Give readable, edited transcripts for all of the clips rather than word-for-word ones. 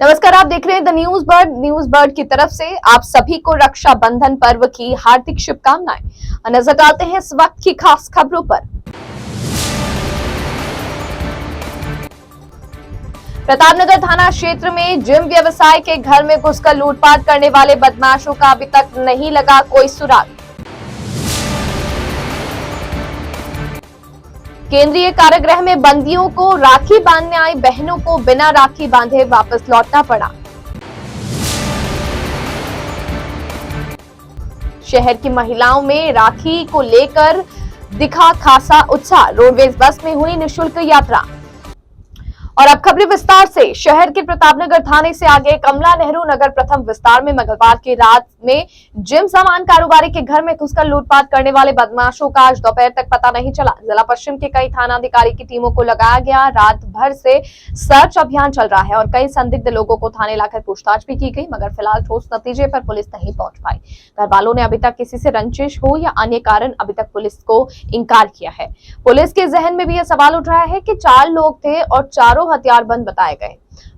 नमस्कार, आप देख रहे हैं द न्यूज बर्ड की तरफ से आप सभी को रक्षाबंधन पर्व की हार्दिक शुभकामनाएं। नजर डालते हैं इस वक्त की खास खबरों पर। प्रतापनगर थाना क्षेत्र में जिम व्यवसाय के घर में घुसकर लूटपाट करने वाले बदमाशों का अभी तक नहीं लगा कोई सुराग। केंद्रीय कारागृह में बंदियों को राखी बांधने आई बहनों को बिना राखी बांधे वापस लौटना पड़ा। शहर की महिलाओं में राखी को लेकर दिखा खासा उत्साह। रोडवेज बस में हुई निःशुल्क यात्रा। और अब खबरें विस्तार से। शहर के प्रतापनगर थाने से आगे कमला नेहरू नगर प्रथम विस्तार में मंगलवार की रात में जिम सामान कारोबारी के घर में घुसकर लूटपाट करने वाले बदमाशों का आज दोपहर तक पता नहीं चला। जिला पश्चिम के कई थाना अधिकारी की टीमों को लगाया गया। रात भर से सर्च अभियान चल रहा है और कई संदिग्ध लोगों को थाने लाकर पूछताछ भी की गई, मगर फिलहाल ठोस नतीजे पर पुलिस नहीं पहुंच पाई। घर वालों ने अभी तक किसी से रंजिश हो या अन्य कारण अभी तक पुलिस को इंकार किया है। पुलिस के जहन में भी यह सवाल उठ रहा है कि 4 लोग थे और चारों हथियारबंद बताए गए,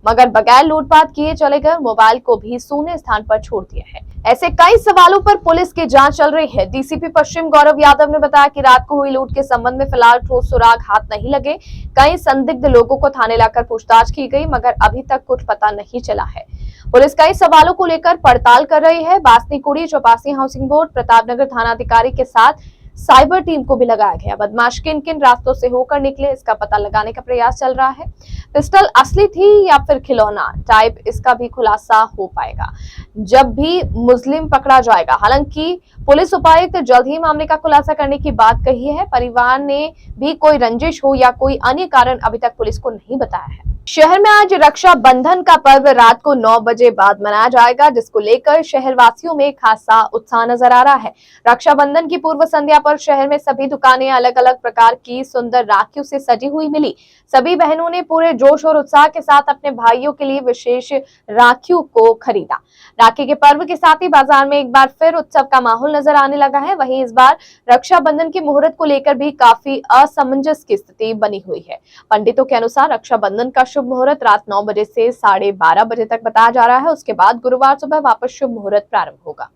मगर बगैर लूटपाट किए चले गए। मोबाइल को भी सूने स्थान पर छोड़ दिया है। ऐसे कई सवालों पर पुलिस की जांच चल रही है। डीसीपी पश्चिम गौरव यादव ने बताया कि रात को हुई लूट के संबंध में फिलहाल ठोस सुराग हाथ नहीं लगे। कई संदिग्ध लोगों को थाने लाकर पूछताछ की गई, मगर अभी तक कुछ पता नहीं चला है। पुलिस कई सवालों को लेकर पड़ताल कर रही है। बासनीकुड़ी चौपासी हाउसिंग बोर्ड प्रतापनगर थानाधिकारी के साथ साइबर टीम को भी लगाया गया। बदमाश किन किन रास्तों से होकर निकले, इसका पता लगाने का प्रयास चल रहा है। पिस्टल असली थी या फिर खिलौना टाइप, इसका भी खुलासा हो पाएगा जब भी मुस्लिम पकड़ा जाएगा। हालांकि पुलिस उपायुक्त जल्द ही मामले का खुलासा करने की बात कही है। परिवार ने भी कोई रंजिश हो या कोई अन्य कारण अभी तक पुलिस को नहीं बताया है। शहर में आज रक्षाबंधन का पर्व रात को 9 बजे बाद मनाया जाएगा, जिसको लेकर शहरवासियों में खासा उत्साह नजर आ रहा है। रक्षाबंधन की पूर्व संध्या पर शहर में सभी दुकानें अलग अलग प्रकार की सुंदर राखियों से सजी हुई मिली। सभी बहनों ने पूरे जोश और उत्साह के साथ अपने भाइयों के लिए विशेष राखियों को खरीदा। राखी के पर्व के साथ ही बाजार में एक बार फिर उत्सव का माहौल नजर आने लगा है। वहीं इस बार रक्षाबंधन के मुहूर्त को लेकर भी काफी असमंजस की स्थिति बनी हुई है। पंडितों के अनुसार रक्षाबंधन का शुभ मुहूर्त रात 9 बजे से 12:30 बजे तक बताया जा रहा है। उसके बाद गुरुवार सुबह वापस शुभ मुहूर्त प्रारंभ होगा।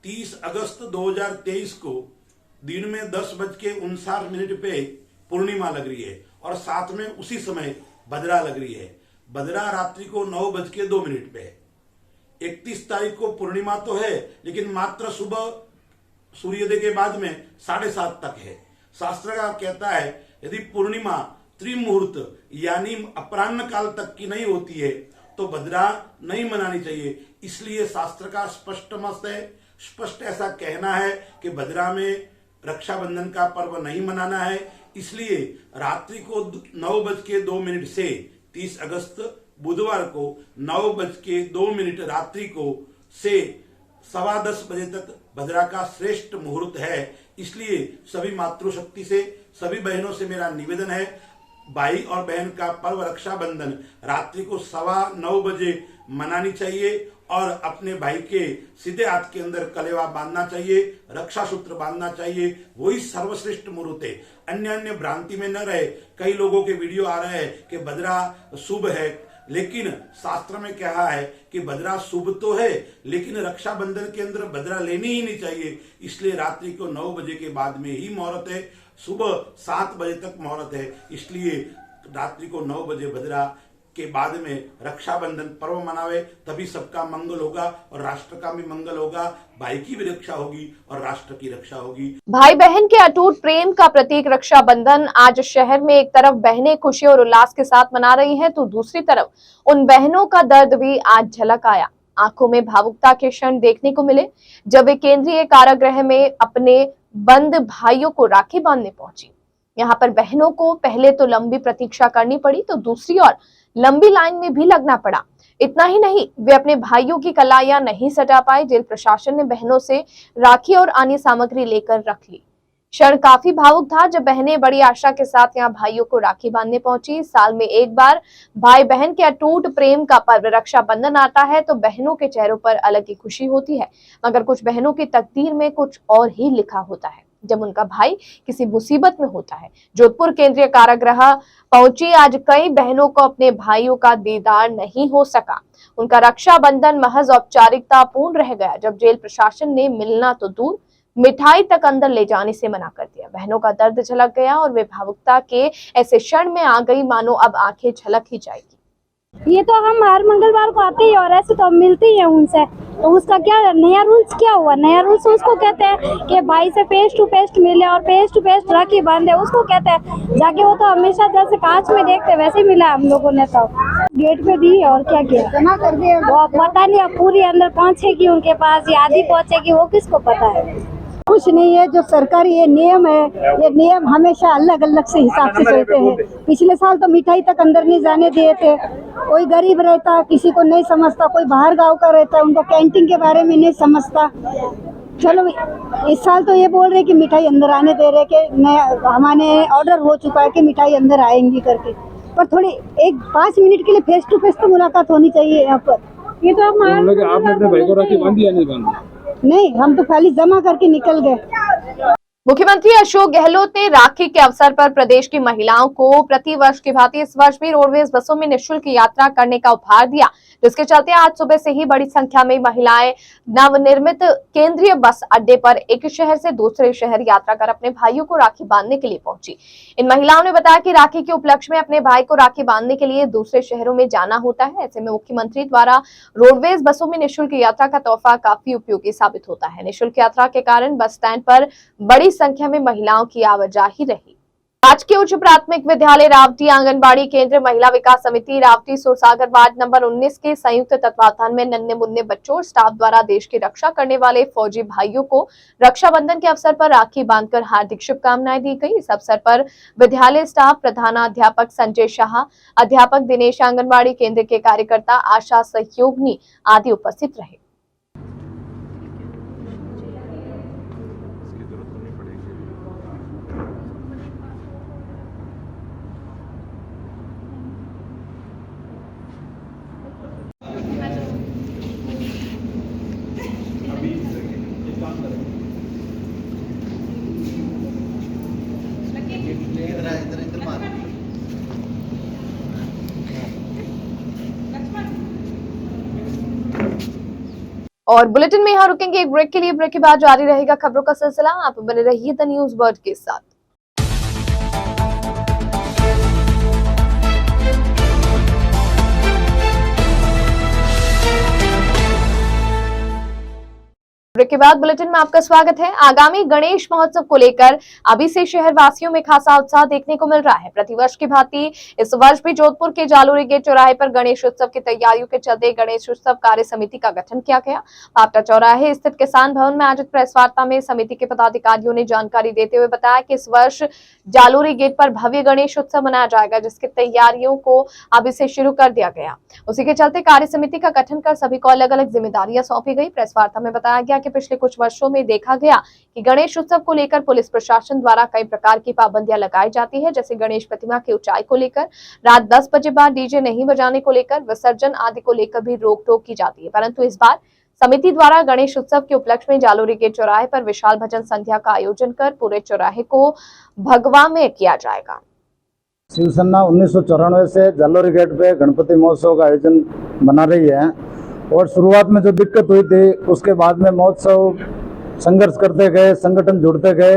30 अगस्त 2023 को दिन में 10:59 पे पूर्णिमा लग रही है और साथ में उसी समय भद्रा लग रही है। भद्रा रात्रि को 9:02 पे है। 31 तारीख को पूर्णिमा तो है, लेकिन मात्र सुबह सूर्योदय के बाद में 7:30 तक है। शास्त्र का कहता है यदि पूर्णिमा त्रिमुहूर्त यानी अपराह्न काल तक की नहीं होती है तो भद्रा नहीं मनानी चाहिए। इसलिए शास्त्र का स्पष्ट मत है, स्पष्ट ऐसा कहना है कि भद्रा में रक्षाबंधन का पर्व नहीं मनाना है। इसलिए रात्रि को 9:02 से 30 अगस्त बुधवार को 9:02 रात्रि को से 10:15 बजे तक भद्रा का श्रेष्ठ मुहूर्त है। इसलिए सभी मातृशक्ति से, सभी बहनों से मेरा निवेदन है, भाई और बहन का पर्व रक्षाबंधन रात्रि को 9:15 बजे मनानी चाहिए और अपने भाई के सीधे हाथ के अंदर कलेवा बांधना चाहिए, रक्षा सूत्र बांधना चाहिए। वही सर्वश्रेष्ठ मुहूर्त है। अन्य भ्रांति में न रहे। कई लोगों के वीडियो आ रहे हैं कि भद्रा शुभ है, लेकिन शास्त्र में कहा है कि भद्रा शुभ तो है, लेकिन रक्षाबंधन के अंदर भद्रा लेनी ही नहीं चाहिए। इसलिए रात्रि को 9 बजे के बाद में ही मुहूर्त है। सुबह 7 बजे तक मुहूर्त है। इसलिए रात्रि को 9 बजे भद्रा के बाद में रक्षाबंधन पर्व मनावे, तभी सबका मंगल होगा और राष्ट्र का भी मंगल होगा, भाई की भी रक्षा होगी और राष्ट्र की रक्षा होगी। भाई बहन के अटूट प्रेम का प्रतीक रक्षाबंधन आज शहर में एक तरफ बहनें खुशी और उल्लास के साथ मना रही हैं, तो दूसरी तरफ उन बहनों का दर्द भी आज झलक आया। आंखों में भावुकता के क्षण देखने को मिले जब वे केंद्रीय कारागृह में अपने बंद भाइयों को राखी बांधने पहुंची। यहाँ पर बहनों को पहले तो लंबी प्रतीक्षा करनी पड़ी, तो दूसरी ओर लंबी लाइन में भी लगना पड़ा। इतना ही नहीं, वे अपने भाइयों की कलाइयां नहीं सटा पाए। जेल प्रशासन ने बहनों से राखी और अन्य सामग्री लेकर रख ली। क्षण काफी भावुक था जब बहनें बड़ी आशा के साथ यहाँ भाइयों को राखी बांधने पहुंची। साल में एक बार भाई बहन के अटूट प्रेम का पर्व रक्षाबंधन आता है तो बहनों के चेहरों पर अलग ही खुशी होती है, मगर कुछ बहनों की तकदीर में कुछ और ही लिखा होता है। जब उनका भाई किसी मुसीबत में होता है। जोधपुर केंद्रीय कारागृह पहुंची आज कई बहनों को अपने भाइयों का दीदार नहीं हो सका। उनका रक्षाबंधन महज औपचारिकता पूर्ण रह गया, जब जेल प्रशासन ने मिलना तो दूर मिठाई तक अंदर ले जाने से मना कर दिया। बहनों का दर्द झलक गया और वे भावुकता के ऐसे क्षण में आ गई मानो अब आंखें झलक ही जाएगी। ये तो हम हर मंगलवार को आते ही और ऐसे तो हम मिलते ही हैं उनसे। तो उसका क्या नया रूल्स क्या हुआ? नया रूल्स उसको कहते हैं कि भाई से फेस टू फेस मिले और फेस टू फेस राखी बांधे, उसको कहते हैं। जाके वो तो हमेशा जैसे कांच में देखते वैसे मिला हम लोगों ने। तो गेट पे दी और क्या किया जमा कर दिया, वो पता नहीं अब पूरी अंदर पहुंचेगी उनके पास या आधी पहुंचेगी, वो किसको पता है। कुछ नहीं है, जो सरकारी ये नियम है, ये नियम हमेशा अलग अलग से हिसाब से चलते हैं। पिछले साल तो मिठाई तक अंदर नहीं जाने दिए थे। कोई गरीब रहता, किसी को नहीं समझता, कोई बाहर गांव का रहता, उनको कैंटीन के बारे में नहीं समझता। चलो इस साल तो ये बोल रहे कि मिठाई अंदर आने दे रहे, कि हमारे ऑर्डर हो चुका है कि मिठाई अंदर आएंगी करके। पर थोड़ी 5 मिनट के लिए फेस टू फेस तो मुलाकात होनी चाहिए यहाँ पर। ये तो आपने अपने भाई को राखी बांधी या नहीं बांधी? नहीं, हम तो खाली जमा करके निकल गए। मुख्यमंत्री अशोक गहलोत ने राखी के अवसर पर प्रदेश की महिलाओं को प्रतिवर्ष की भांति इस वर्ष भी रोडवेज बसों में निःशुल्क यात्रा करने का उपहार दिया, जिसके चलते आज सुबह से ही बड़ी संख्या में महिलाएं नवनिर्मित केंद्रीय बस अड्डे पर एक शहर से दूसरे शहर यात्रा कर अपने भाइयों को राखी बांधने के लिए पहुंची। इन महिलाओं ने बताया कि राखी के उपलक्ष्य में अपने भाई को राखी बांधने के लिए दूसरे शहरों में जाना होता है। ऐसे में मुख्यमंत्री द्वारा रोडवेज बसों में निःशुल्क यात्रा का तोहफा काफी उपयोगी साबित होता है। निःशुल्क यात्रा के कारण बस स्टैंड पर बड़ी संख्या में महिलाओं की आवाजाही रही। राजकीय उच्च प्राथमिक विद्यालय रावटी आंगनबाड़ी केंद्र महिला विकास समिति रावटी सुरसागर वार्ड नंबर 19 के संयुक्त तत्वावधान में नन्हे मुन्ने बच्चों और स्टाफ द्वारा देश की रक्षा करने वाले फौजी भाइयों को रक्षाबंधन के अवसर पर राखी बांधकर हार्दिक शुभकामनाएं दी गई। इस अवसर पर विद्यालय स्टाफ, प्रधानाध्यापक संजय शाह, अध्यापक दिनेश, आंगनबाड़ी केंद्र के कार्यकर्ता, आशा सहयोगिनी आदि उपस्थित रहे। और बुलेटिन में यहाँ रुकेंगे एक ब्रेक के लिए। ब्रेक के बाद जारी रहेगा खबरों का सिलसिला। आप बने रहिए द न्यूज वर्ल्ड के साथ। ब्रेक के बाद बुलेटिन में आपका स्वागत है। आगामी गणेश महोत्सव को लेकर अभी से शहर वासियों में खासा उत्साह देखने को मिल रहा है। प्रतिवर्ष की भांति इस वर्ष भी जोधपुर के जालोरी गेट चौराहे पर गणेश उत्सव की तैयारियों के चलते गणेश उत्सव कार्य समिति का गठन किया गया। पापटा चौराहे स्थित किसान भवन में आयोजित प्रेस वार्ता में समिति के पदाधिकारियों ने जानकारी देते हुए बताया कि इस वर्ष जालोरी गेट पर भव्य गणेश उत्सव मनाया जाएगा, जिसकी तैयारियों को अभी से शुरू कर दिया गया। उसी के चलते कार्य समिति का गठन कर सभी को अलग अलग जिम्मेदारियां सौंपी गई। प्रेस वार्ता में बताया गया कि पिछले कुछ वर्षों में देखा गया कि गणेश उत्सव को लेकर पुलिस प्रशासन द्वारा कई प्रकार की पाबंदियां लगाई जाती है, जैसे गणेश प्रतिमा की ऊंचाई को लेकर, रात 10 बजे बाद डीजे नहीं बजाने को लेकर, विसर्जन आदि को लेकर भी रोक टोक की जाती है। परंतु इस बार समिति द्वारा गणेश उत्सव के उपलक्ष्य में जालोरी गेट चौराहे पर विशाल भजन संध्या का आयोजन कर पूरे चौराहे को भगवा में किया जाएगा। शिवसेना 1994 से जालोरी गेट पे गणपति महोत्सव का आयोजन बना रही है और शुरुआत में जो दिक्कत हुई थी उसके बाद में महोत्सव संघर्ष करते गए, संगठन जुड़ते गए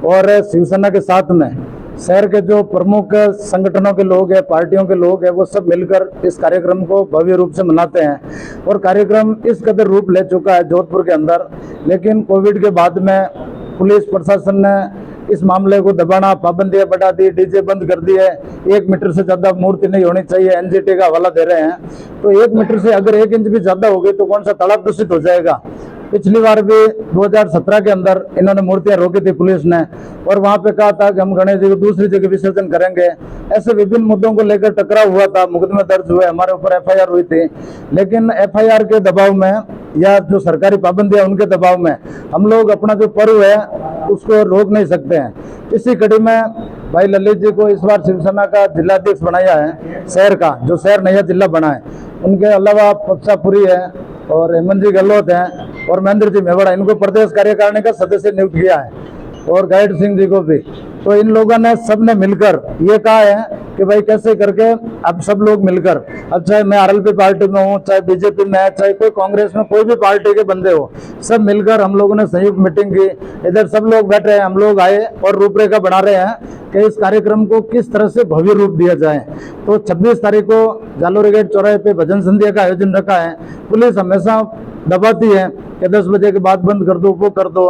और शिवसेना के साथ में शहर के जो प्रमुख संगठनों के लोग हैं, पार्टियों के लोग हैं, वो सब मिलकर इस कार्यक्रम को भव्य रूप से मनाते हैं और कार्यक्रम इस कदर रूप ले चुका है जोधपुर के अंदर। लेकिन कोविड के बाद में पुलिस प्रशासन ने इस मामले को दबाना, पाबंदियां बढ़ा दी, डीजे बंद कर दिए, 1 मीटर से ज्यादा मूर्ति नहीं होनी चाहिए, एनजीटी का हवाला दे रहे हैं। तो 1 मीटर से अगर 1 इंच भी ज्यादा होगी तो कौन सा तालाब दूषित हो जाएगा। पिछली बार भी 2017 के अंदर इन्होंने मूर्तियां रोकी थी पुलिस ने और वहां पे कहा था कि हम गणेश जी को दूसरी जगह विसर्जन करेंगे। ऐसे विभिन्न मुद्दों को लेकर टकराव हुआ था, मुकदमे दर्ज हुए, हमारे ऊपर एफआईआर हुई थी। लेकिन एफआईआर के दबाव में या जो सरकारी पाबंदियां उनके दबाव में हम लोग अपना जो पर्व है उसको रोक नहीं सकते हैं। इसी कड़ी में भाई ललित जी को इस बार शिवसेना का जिलाध्यक्ष बनाया है शहर का, जो शहर नया जिला बना है। उनके अलावा पप्सापुरी है और हेमंत जी गहलोत हैं और महेंद्र जी मेवाड़ा, इनको प्रदेश कार्यकारिणी का सदस्य नियुक्त किया है। और गाइड सिंह जी को भी। तो इन लोगों ने सबने मिलकर ये कहा है कि भाई कैसे करके अब सब लोग मिलकर, अब चाहे मैं आरएलपी पार्टी में हूँ, चाहे बीजेपी में है, चाहे कोई कांग्रेस में, कोई भी पार्टी के बंदे हो, सब मिलकर हम लोगों ने संयुक्त मीटिंग की। इधर सब लोग बैठे हैं, हम लोग आए और रूपरेखा बना रहे हैं कि इस कार्यक्रम को किस तरह से भव्य रूप दिया जाए। तो 26 तारीख को जालोरी गेट चौराहे पे भजन संध्या का आयोजन रखा है। पुलिस हमेशा दबाती है कि 10 बजे के बाद बंद कर दो, वो कर दो।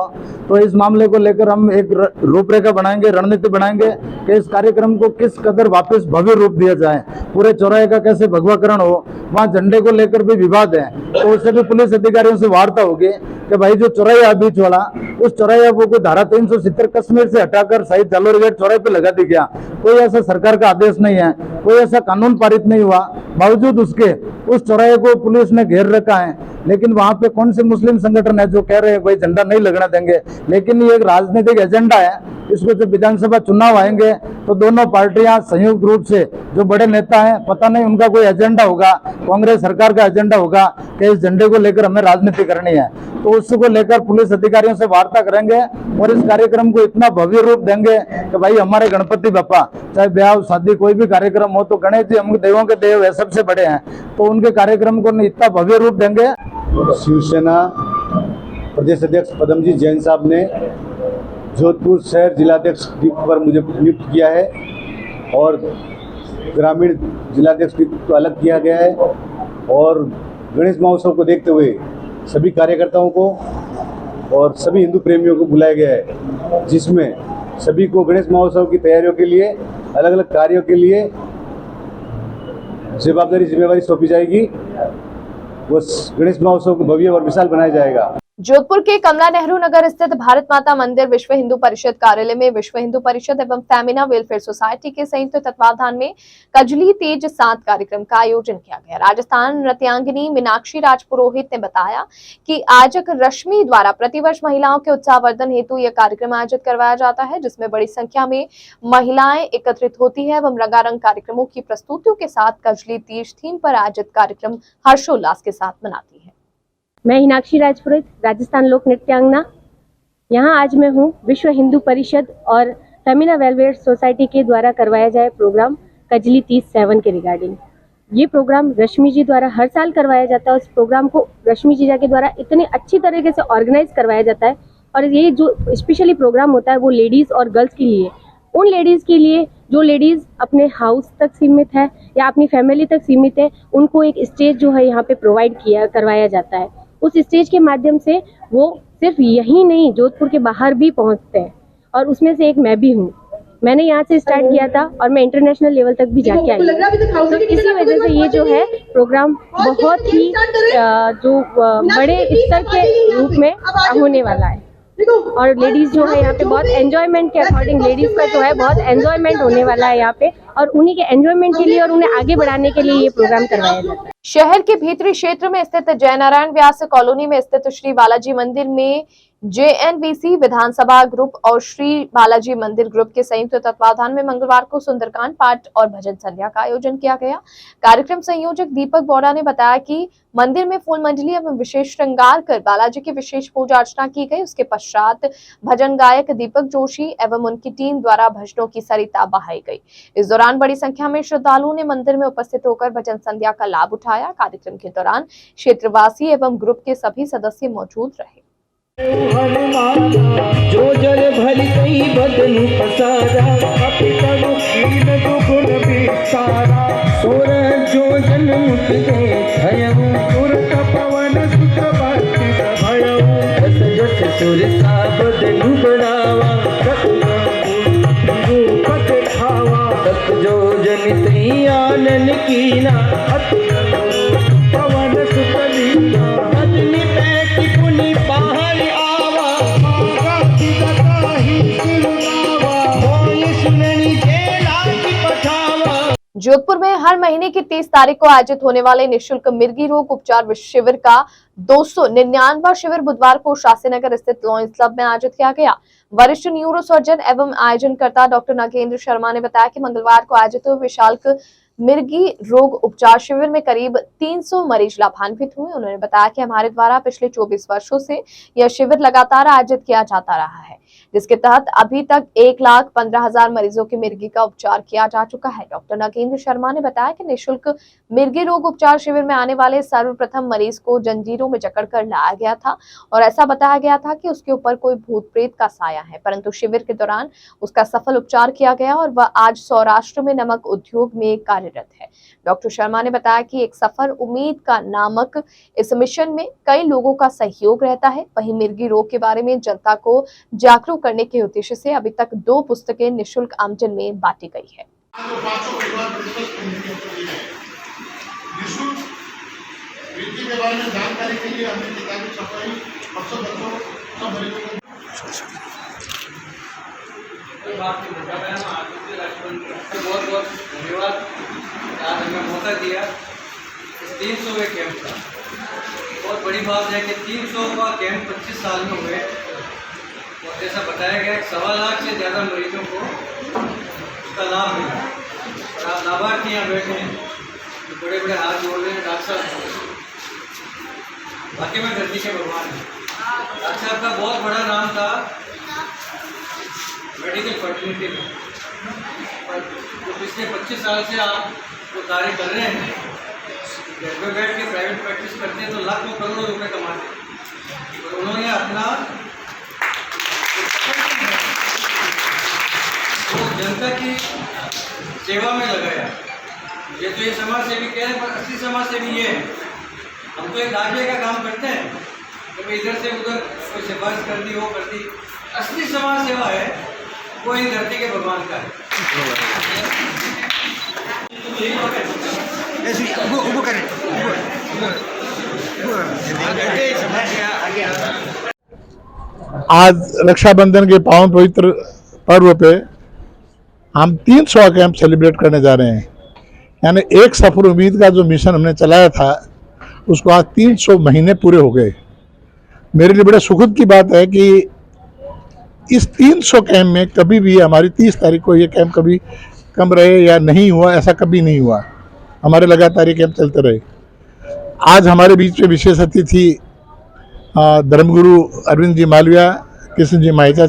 तो इस मामले को लेकर हम एक रूपरेखा बनाएंगे, रणनीति बनाएंगे कि इस कार्यक्रम को किस कदर वापस भव्य रूप दिया जाए, पूरे चौराहे का कैसे भगवाकरण हो। वहाँ झंडे को लेकर भी विवाद है, तो उससे भी पुलिस अधिकारियों से वार्ता होगी कि भाई जो चौराहा बीच वाला, उस चौराहे वो को धारा 370 कश्मीर से हटाकर शहीद जालोरी गेट चौराहे पे लगा दी गया। कोई ऐसा सरकार का आदेश नहीं है, कोई ऐसा कानून पारित नहीं हुआ, बावजूद उसके उस चौराहे को पुलिस ने घेर रखा है। लेकिन वहां पे कौन से मुस्लिम संगठन है जो कह रहे हैं भाई झंडा नहीं लगना देंगे। लेकिन ये एक राजनीतिक एजेंडा है, इसको जब विधानसभा चुनाव आएंगे तो दोनों पार्टियां संयुक्त रूप से, जो बड़े नेता हैं, पता नहीं उनका कोई एजेंडा होगा, कांग्रेस सरकार का एजेंडा होगा कि इस झंडे को लेकर हमें राजनीति करनी है, तो उसको लेकर पुलिस अधिकारियों से वार्ता करेंगे और इस कार्यक्रम को इतना भव्य रूप देंगे कि भाई हमारे गणपति बप्पा, चाहे ब्याह शादी कोई भी कार्यक्रम हो, तो गणेश जी हम देवों के देव है, सबसे बड़े हैं, तो उनके कार्यक्रम को इतना भव्य रूप देंगे। शिवसेना प्रदेश अध्यक्ष पदमजीत जैन साहब ने जोधपुर शहर जिलाध्यक्ष पर मुझे नियुक्त किया है और ग्रामीण जिलाध्यक्ष को अलग किया गया है। और गणेश महोत्सव को देखते हुए सभी कार्यकर्ताओं को और सभी हिंदू प्रेमियों को बुलाया गया है, जिसमें सभी को गणेश महोत्सव की तैयारियों के लिए, अलग अलग कार्यों के लिए जिम्मेवारी सौंपी जाएगी। वो गणेश महोत्सव को भव्य और विशाल बनाया जाएगा। जोधपुर के कमला नेहरू नगर स्थित भारत माता मंदिर विश्व हिंदू परिषद कार्यालय में विश्व हिंदू परिषद एवं फेमिना वेलफेयर सोसाइटी के संयुक्त तत्वावधान में कजली तेज 7 कार्यक्रम का आयोजन किया गया। राजस्थान नृत्यांगिनी मीनाक्षी राजपुरोहित ने बताया कि आयोजक रश्मि द्वारा प्रतिवर्ष महिलाओं के उत्साहवर्धन हेतु यह कार्यक्रम आयोजित करवाया जाता है, जिसमें बड़ी संख्या में महिलाएं एकत्रित होती है एवं रंगारंग कार्यक्रमों की प्रस्तुतियों के साथ कजली तीज थीम पर आयोजित कार्यक्रम हर्षोल्लास के साथ मनाती है। मैं मीनाक्षी राजपुरोहित, राजस्थान लोक नृत्यांगना, यहाँ आज मैं हूँ विश्व हिंदू परिषद और फेमिना वेलफेयर सोसाइटी के द्वारा करवाया जाए प्रोग्राम कजली तीज 7 के रिगार्डिंग। ये प्रोग्राम रश्मि जी द्वारा हर साल करवाया जाता है। उस प्रोग्राम को रश्मि जी के द्वारा इतने अच्छी तरीके से ऑर्गेनाइज करवाया जाता है और ये जो स्पेशली प्रोग्राम होता है वो लेडीज़ और गर्ल्स के लिए, उन लेडीज़ के लिए जो लेडीज़ अपने हाउस तक सीमित है या अपनी फैमिली तक सीमित है, उनको एक स्टेज जो है यहाँ पे प्रोवाइड करवाया जाता है। उस स्टेज के माध्यम से वो सिर्फ यही नहीं, जोधपुर के बाहर भी पहुंचते हैं और उसमें से एक मैं भी हूँ। मैंने यहाँ से स्टार्ट किया था और मैं इंटरनेशनल लेवल तक भी जाके आई हूँ। तो इसी वजह से ये जो है प्रोग्राम बहुत ही जो बड़े स्तर के रूप में होने वाला है और लेडीज जो है यहाँ पे बहुत एंजॉयमेंट के अकॉर्डिंग, लेडीज का जो है बहुत एंजॉयमेंट होने वाला है यहाँ पे और उन्हीं के एंजॉयमेंट के लिए और उन्हें आगे बढ़ाने के लिए ये प्रोग्राम करवाया जाता है। शहर के भीतरी क्षेत्र में स्थित जयनारायण व्यास कॉलोनी में स्थित श्री बालाजी मंदिर में JNVC विधानसभा ग्रुप और श्री बालाजी मंदिर ग्रुप के संयुक्त तत्वावधान में मंगलवार को सुंदरकांड पाठ और भजन संध्या का आयोजन किया गया। कार्यक्रम संयोजक दीपक बोरा ने बताया कि मंदिर में फूल मंडली एवं विशेष श्रृंगार कर बालाजी की विशेष पूजा अर्चना की गई। उसके पश्चात भजन गायक दीपक जोशी एवं उनकी टीम द्वारा भजनों की सरिता बहाई गई। इस दौरान बड़ी संख्या में श्रद्धालुओं ने मंदिर में उपस्थित होकर भजन संध्या का लाभ उठाया। कार्यक्रम के दौरान क्षेत्रवासी एवं ग्रुप के सभी सदस्य मौजूद रहे। जो जल भरी कई बदन पसारा अपतरु नील दुगुण विस्तारा सोर जो जन्म दे भयउ तुरत पवन सुत भक्ति भयउ जस जस सुर साबद नुबड़ावा रूपत खावा सत जो जन श्री आनन कीना पवन सुत लीना अग्नि पैकी पुनि बाहर जोधपुर में हर महीने की 30 तारीख को आयोजित होने वाले निःशुल्क मिर्गी रोग उपचार शिविर का 299वां शिविर बुधवार को शास्त्रीनगर स्थित लॉयंस क्लब में आयोजित किया गया। वरिष्ठ न्यूरो सर्जन एवं आयोजनकर्ता डॉक्टर नागेंद्र शर्मा ने बताया कि मंगलवार को आयोजित हुए विशाल मिर्गी रोग उपचार शिविर में करीब 300 मरीज लाभान्वित हुए। उन्होंने बताया कि हमारे द्वारा पिछले 24 वर्षों से यह शिविर लगातार आयोजित किया जाता रहा है, जिसके तहत अभी तक 1,15,000 मरीजों की मिर्गी का उपचार किया जा चुका है। डॉक्टर नागेंद्र शर्मा ने बताया कि निःशुल्क मिर्गी रोग उपचार शिविर में आने वाले सर्वप्रथम मरीज को जंजीरों में जकड़कर लाया गया था और ऐसा बताया गया था कि उसके ऊपर कोई भूत प्रेत का साया है, परंतु शिविर के दौरान उसका सफल उपचार किया गया और वह आज सौराष्ट्र में नमक उद्योग में कार्यरत है। डॉक्टर शर्मा ने बताया कि एक सफर उम्मीद का नामक इस मिशन में कई लोगों का सहयोग रहता है। वहीं मिर्गी रोग के बारे में जनता को जागरूक करने के उद्देश्य से अभी तक 2 पुस्तकें निःशुल्क आमजन में बांटी गई है। निःशुल्क मिर्गी के बारे में जानकारी के लिए हमने किताबें छपाई और सब बच्चों सब मरीजों को बहुत बहुत धन्यवाद। आज हमें मौका दिया इस 300वें कैंप का। बहुत बड़ी बात है कि 300 का कैंप 25 साल में हुए और जैसा बताया गया 1.25 लाख से ज़्यादा मरीजों को उसका लाभ मिला। और आप लाभार्थी यहाँ बैठे हैं, बड़े बड़े हाथ जोड़ रहे हैं। डॉक्टर साहब वाकई में धरती के भगवान हैं। डॉक्टर साहब का बहुत बड़ा नाम था मेडिकल फर्टिलिटी में, और जो पिछले 25 साल से आप जो कार्य कर रहे हैं, घर में बैठ के प्राइवेट प्रैक्टिस करते हैं तो लाखों करोड़ों रुपए कमाते हैं, और उन्होंने अपना तो जनता की सेवा में लगाया। ये तो ये समाज सेवी कह रहे हैं, पर असली समाज सेवी ये है। हम तो एक दाखिले का काम करते हैं, कभी इधर से उधर कोई सिफारिश कर दी, वो कर दी। असली समाज सेवा है वो इन धरती के भगवान का है। आज रक्षाबंधन के पावन पवित्र पर्व पे हम 300 कैंप सेलिब्रेट करने जा रहे हैं। यानी एक सफर उम्मीद का जो मिशन हमने चलाया था उसको आज 300 महीने पूरे हो गए। मेरे लिए बड़े सुखद की बात है कि इस 300 कैंप में कभी भी हमारी 30 तारीख को ये कैंप कभी कम रहे या नहीं हुआ, ऐसा कभी नहीं हुआ। हमारे लगातार ये कैंप चलते रहे। आज हमारे बीच में विशेष अतिथि धर्मगुरु अरविंद जी मालविया, कृष्ण जी मायचा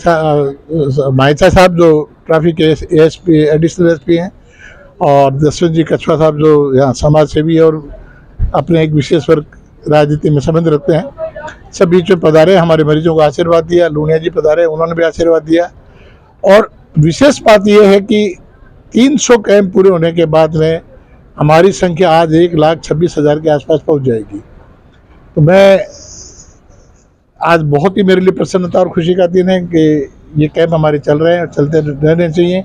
साहब जो ट्रैफिक के एएसपी एडिशनल एसपी हैं, और जसवंत जी कछवा साहब जो यहाँ समाज सेवी और अपने एक विशेष वर्ग राजनीति में संबंध रखते हैं, सब बीच में पधारे, हमारे मरीजों को आशीर्वाद दिया। लूनिया जी पधारे, उन्होंने भी आशीर्वाद दिया। और विशेष बात यह है कि 300 कैंप पूरे होने के बाद में हमारी संख्या आज 1,26,000 के आसपास पहुंच जाएगी। तो मैं आज बहुत ही मेरे लिए प्रसन्नता और खुशी का दिन है कि ये कैंप हमारे चल रहे हैं और चलते रहने चाहिए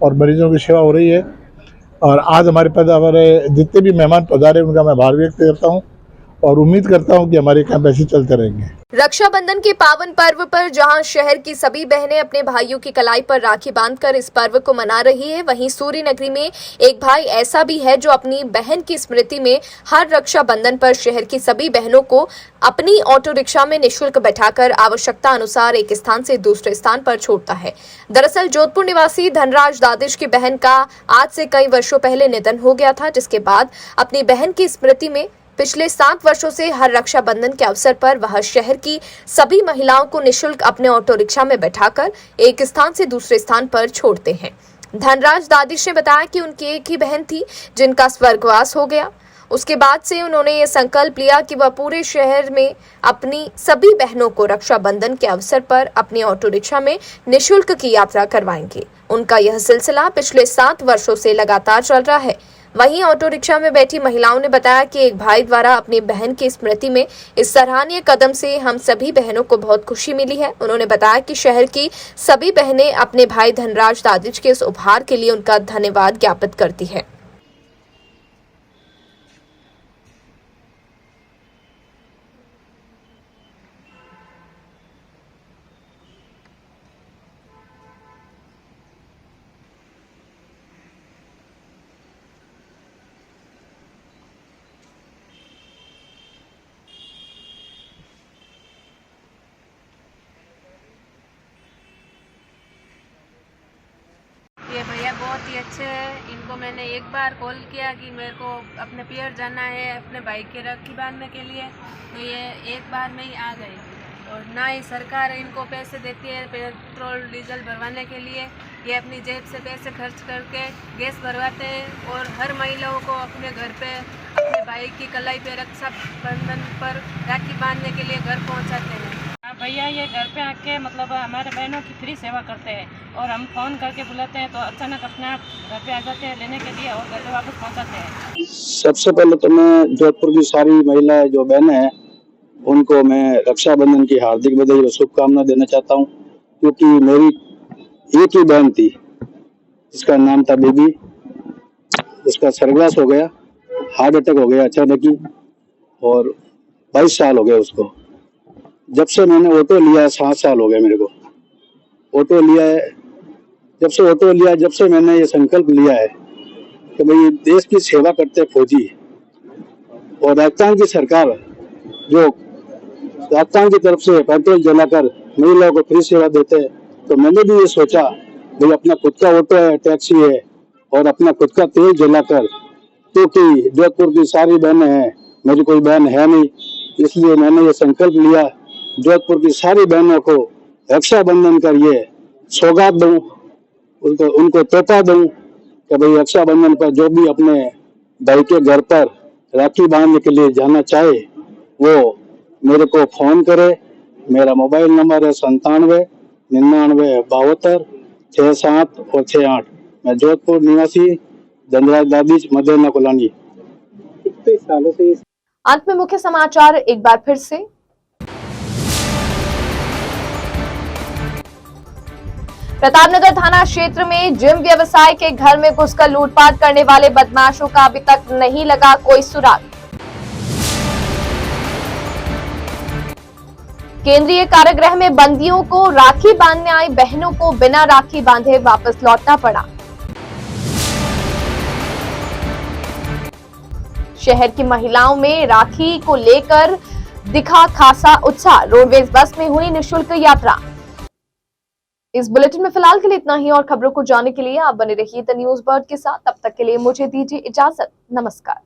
और मरीजों की सेवा हो रही है। और आज हमारे जितने भी मेहमान पधारे उनका मैं आभार व्यक्त करता हूँ और उम्मीद करता हूं कि हमारे कैंप ऐसे चलते रहेंगे। रक्षाबंधन के पावन पर्व पर जहां शहर की सभी बहनें अपने भाइयों की कलाई पर राखी बांधकर इस पर्व को मना रही है, वहीं सूर्य नगरी में एक भाई ऐसा भी है जो अपनी बहन की स्मृति में हर रक्षाबंधन पर शहर की सभी बहनों को अपनी ऑटो रिक्शा में निःशुल्क बैठाकर आवश्यकता अनुसार एक स्थान से दूसरे स्थान पर छोड़ता है। दरअसल जोधपुर निवासी धनराज दादिश की बहन का आज से कई वर्षों पहले निधन हो गया था, जिसके बाद अपनी बहन की स्मृति में पिछले 7 वर्षों से हर रक्षाबंधन के अवसर पर वह शहर की सभी महिलाओं को निःशुल्क अपने ऑटो रिक्शा में बैठाकर एक स्थान से दूसरे स्थान पर छोड़ते हैं। धनराज दादिश ने बताया कि उनकी एक ही बहन थी जिनका स्वर्गवास हो गया। उसके बाद से उन्होंने ये संकल्प लिया कि वह पूरे शहर में अपनी सभी बहनों को रक्षाबंधन के अवसर पर अपनी ऑटो रिक्शा में निःशुल्क की यात्रा करवाएंगे। उनका यह सिलसिला पिछले 7 वर्षों से लगातार चल रहा है। वहीं ऑटो रिक्शा में बैठी महिलाओं ने बताया कि एक भाई द्वारा अपनी बहन की स्मृति में इस सराहनीय कदम से हम सभी बहनों को बहुत खुशी मिली है। उन्होंने बताया कि शहर की सभी बहनें अपने भाई धनराज दादिश के इस उपहार के लिए उनका धन्यवाद ज्ञापित करती है। ये भैया बहुत ही अच्छे हैं। इनको मैंने एक बार कॉल किया कि मेरे को अपने पियर जाना है अपने भाई के राखी बांधने के लिए, तो ये एक बार में ही आ गए। और ना ही सरकार इनको पैसे देती है पेट्रोल डीजल भरवाने के लिए, ये अपनी जेब से पैसे खर्च करके गैस भरवाते हैं और हर महिलाओं को अपने घर पे अपने भाई की कलाई पे रक्षाबंधन पर राखी बांधने के लिए घर पहुंचाते हैं। भैया ये घर पे आके मतलब हमारे बहनों की फ्री सेवा करते हैं और हम फ़ोन करके बुलाते हैं तो अचानक अपने आप घर पे आ जाते हैं लेने के लिए और घर पे वापस पहुंचाते हैं। सबसे पहले तो मैं जोधपुर की सारी महिलाएं जो बहनें हैं उनको मैं रक्षाबंधन की हार्दिक बधाई और शुभकामना देना चाहता हूं, क्योंकि मेरी एक ही बहन थी जिसका नाम था बेबी, उसका सर्वनाश हो गया, हार्ट अटैक हो गया अचानक ही, और 22 साल हो गए उसको। जब से मैंने ऑटो लिया 7 साल हो गए मेरे को ऑटो लिया है। जब से ऑटो लिया, जब से मैंने ये संकल्प लिया है कि भाई देश की सेवा करते फौजी और राजस्थान की सरकार जो राजस्थान की तरफ से पेट्रोल जलाकर महिलाओं को फ्री सेवा देते हैं, तो मैंने भी ये सोचा भाई अपना खुद का ऑटो है, टैक्सी है और अपना खुद का तेल जलाकर, क्योंकि जोधपुर की सारी बहनें हैं, मेरी कोई बहन है नहीं, इसलिए मैंने ये संकल्प लिया जोधपुर की सारी बहनों को रक्षाबंधन कर ये सौगात दूं, उनको तोहफा दूं कि भाई रक्षाबंधन पर जो भी अपने भाई के घर पर राखी बांधने के लिए जाना चाहे वो मेरे को फोन करे। मेरा मोबाइल नंबर है 97 99 72 67 और 68। मैं जोधपुर निवासी धनराज दादीज मदेना कोलानी। कितने सालों से। अंत में मुख्य समाचार एक बार फिर से। प्रतापनगर थाना क्षेत्र में जिम व्यवसाय के घर में घुसकर लूटपाट करने वाले बदमाशों का अभी तक नहीं लगा कोई सुराग। केंद्रीय कारागृह में बंदियों को राखी बांधने आई बहनों को बिना राखी बांधे वापस लौटना पड़ा। शहर की महिलाओं में राखी को लेकर दिखा खासा उत्साह, रोडवेज बस में हुई निःशुल्क यात्रा। इस बुलेटिन में फिलहाल के लिए इतना ही और खबरों को जानने के लिए आप बने रहिए द न्यूज बर्ड के साथ। तब तक के लिए मुझे दीजिए इजाजत। नमस्कार।